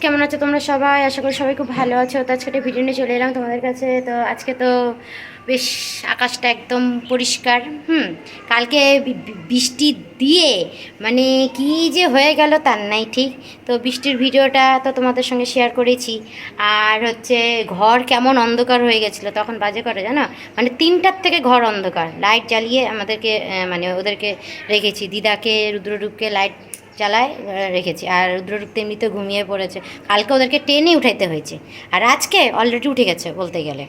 কেমন আছো তোমরা সবাই? আশা করি সবাই খুব ভালো আছো। তো আজকে একটা ভিডিও নিয়ে চলে এলাম তোমাদের কাছে। তো আজকে তো বেশ আকাশটা একদম পরিষ্কার। কালকে বৃষ্টি দিয়ে মানে কি যে হয়ে গেল তার নাই ঠিক। তো বৃষ্টির ভিডিওটা তো তোমাদের সঙ্গে শেয়ার করেছি। আর হচ্ছে ঘর কেমন অন্ধকার হয়ে গেছিলো, তখন বাজে করে জানো, মানে 3টার থেকে ঘর অন্ধকার। লাইট জ্বালিয়ে আমাদেরকে মানে ওদেরকে রেখেছি, দিদাকে রুদ্ররূপকে লাইট জ্বালায় রেখেছি। আর রুদ্ররূপ এমনিতে ঘুমিয়ে পড়েছে। কালকে ওদেরকে টেনে উঠাইতে হয়েছে, আর আজকে অলরেডি উঠে গেছে বলতে গেলে।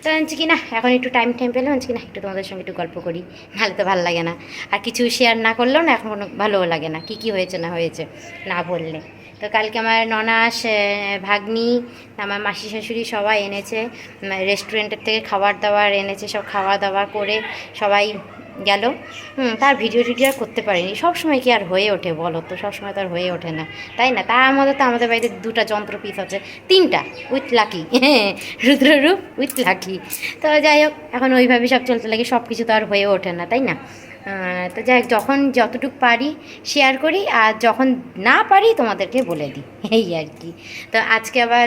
তো আনছি কি না, এখন একটু টাইম পেলে আনছি কি না একটু তোমাদের সঙ্গে একটু গল্প করি, নাহলে তো ভালো লাগে না। আর কিছু শেয়ার না করলেও না এখন ভালোও লাগে না, কী হয়েছে না হয়েছে না বললে। তো কালকে আমার ননাস, ভাগ্নি, আমার মাসি শাশুড়ি সবাই এনেছে রেস্টুরেন্টের থেকে খাবার দাবার এনেছে। সব খাওয়া দাওয়া করে সবাই গেল। তার ভিডিও টিডিও আর করতে পারিনি। সব সময় কি আর হয়ে ওঠে বলো তো? সব সময় তো আর হয়ে ওঠে না, তাই না? তার মধ্যে তো আমাদের বাড়িতে 2টা যন্ত্রপিস আছে, 3টা উইথ লাকি, রুদ্ররূপ উইথ লাকি। তো যাই হোক, এখন ওইভাবে সব চলতে লাগে, সব কিছু তো আর হয়ে ওঠে না, তাই না? তো যাই হোক, যখন যতটুকু পারি শেয়ার করি, আর যখন না পারি তোমাদেরকে বলে দিই, এই আর কি। তো আজকে আবার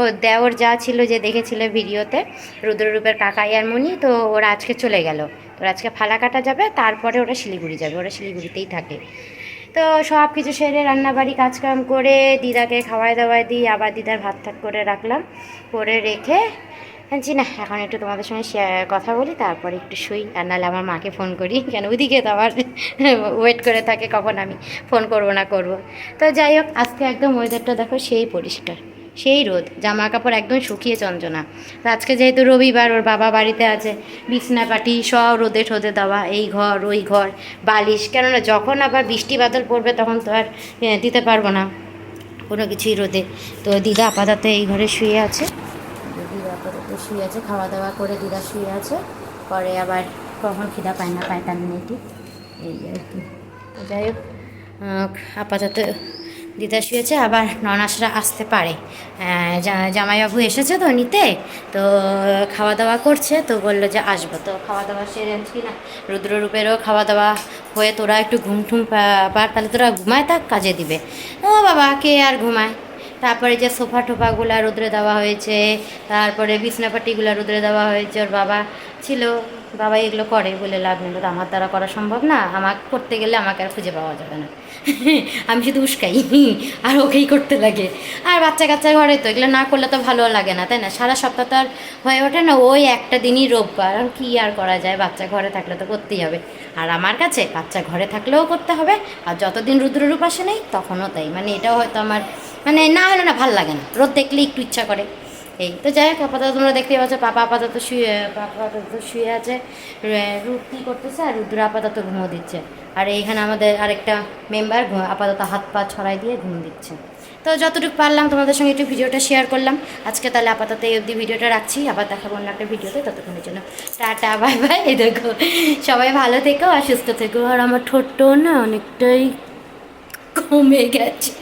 ও দেওর যা ছিল, যে দেখেছিল ভিডিওতে, রুদ্ররূপের কাকাই আর মনি, তো ওরা আজকে চলে গেল। ওরা আজকে ফালাকাটা যাবে, তারপরে ওরা শিলিগুড়ি যাবে, ওরা শিলিগুড়িতেই থাকে। তো সব কিছু সেরে রান্নাবাড়ি কাজকাম করে দিদাকে খাওয়াই দাওয়াই দিই, আবার দিদার ভাত ঠাত করে রাখলাম, করে রেখে জি না এখন একটু তোমাদের সঙ্গে কথা বলি, তারপরে একটু শুই। আর নাহলে আমার মাকে ফোন করি, কেন ওইদিকে তো আবার ওয়েট করে থাকে কখন আমি ফোন করব। তো যাই হোক, আজকে একদম ওয়েদারটা দেখো সেই পরিষ্কার, সেই রোদ, জামা কাপড় একদম শুকিয়ে চঞ্চনা। তো আজকে যেহেতু রবিবার, ওর বাবা বাড়িতে আছে, বিছনা পাটি সব রোদে ঠোদে দেওয়া, এই ঘর ওই ঘর, বালিশ। কেননা যখন আবার বৃষ্টি বাদল পড়বে তখন তো আর দিতে পারবো না কোনো কিছুই রোদে। তো দিদা আপাতত এই ঘরে শুয়ে আছে, দিদা আপাতত শুয়ে আছে, খাওয়া দাওয়া করে দিদা শুয়ে আছে। পরে আবার কখন খিদা পায় না পায় তার নেই ঠিক, এই আর কি। যাই হোক, আপাতত দিদা শুয়েছে। আবার ননাসরা আসতে পারে, জামাইবাবু এসেছে তো নিতে, তো খাওয়া দাওয়া করছে, তো বললো যে আসবো। তো খাওয়া দাওয়া সেরে কি না, রুদ্ররূপেরও খাওয়া দাওয়া হয়ে তোরা একটু ঘুম ঠুম পার, তাহলে তোরা ঘুমায় থাক, কাজে দিবে। ও বাবা, কে আর ঘুমায়? তারপরে যে সোফা টোফাগুলো রোদ্রে দেওয়া হয়েছে, তারপরে বিছনাপাটিগুলো রোদ্রে দেওয়া হয়েছে। ওর বাবা ছিল, বাবা এগুলো করে বলে লাভ নেই, তো আমার দ্বারা করা সম্ভব না, আমাকে করতে গেলে আমাকে আর খুঁজে পাওয়া যাবে না। আমি শুধু উস্কাই, আর ওকেই করতে লাগে। আর বাচ্চা কাচ্চার ঘরে তো এগুলো না করলে তো ভালো লাগে না, তাই না? সারা সপ্তাহ তো আর হয়ে ওঠে না, ওই একটা দিনই রোববার, আর কি আর করা যায়? বাচ্চা ঘরে থাকলে তো করতেই হবে। আর আমার কাছে বাচ্চা ঘরে থাকলেও করতে হবে, আর যতদিন রুদ্ররূপ আসে নেই তখনও তাই। মানে এটাও হয়তো আমার মানে না হলে না ভাল লাগে না, রোদ দেখলে একটু ইচ্ছা করে। এই তো যাই হোক, আপাতত তোমরা দেখতে পাচ্ছ পাপা আপাতত শুয়ে আছে, রূপ কী করতেছে, আর রুদ্র আপাতত ঘুমো দিচ্ছে। আর এইখানে আমাদের আরেকটা মেম্বার আপাতত হাত পা ছড়াই দিয়ে ঘুম দিচ্ছে। তো যতটুকু পারলাম তোমাদের সঙ্গে একটু ভিডিওটা শেয়ার করলাম আজকে। তাহলে আপাতত এই অবধি ভিডিওটা রাখছি, আবার দেখাবো অন্য একটা ভিডিওতে। ততক্ষণের জন্য টাটা, বাই বাই। এই দেখো, সবাই ভালো থেকো আর সুস্থ থেকো। আর আমার ঠোঁটটাও না অনেকটাই কমে গেছে।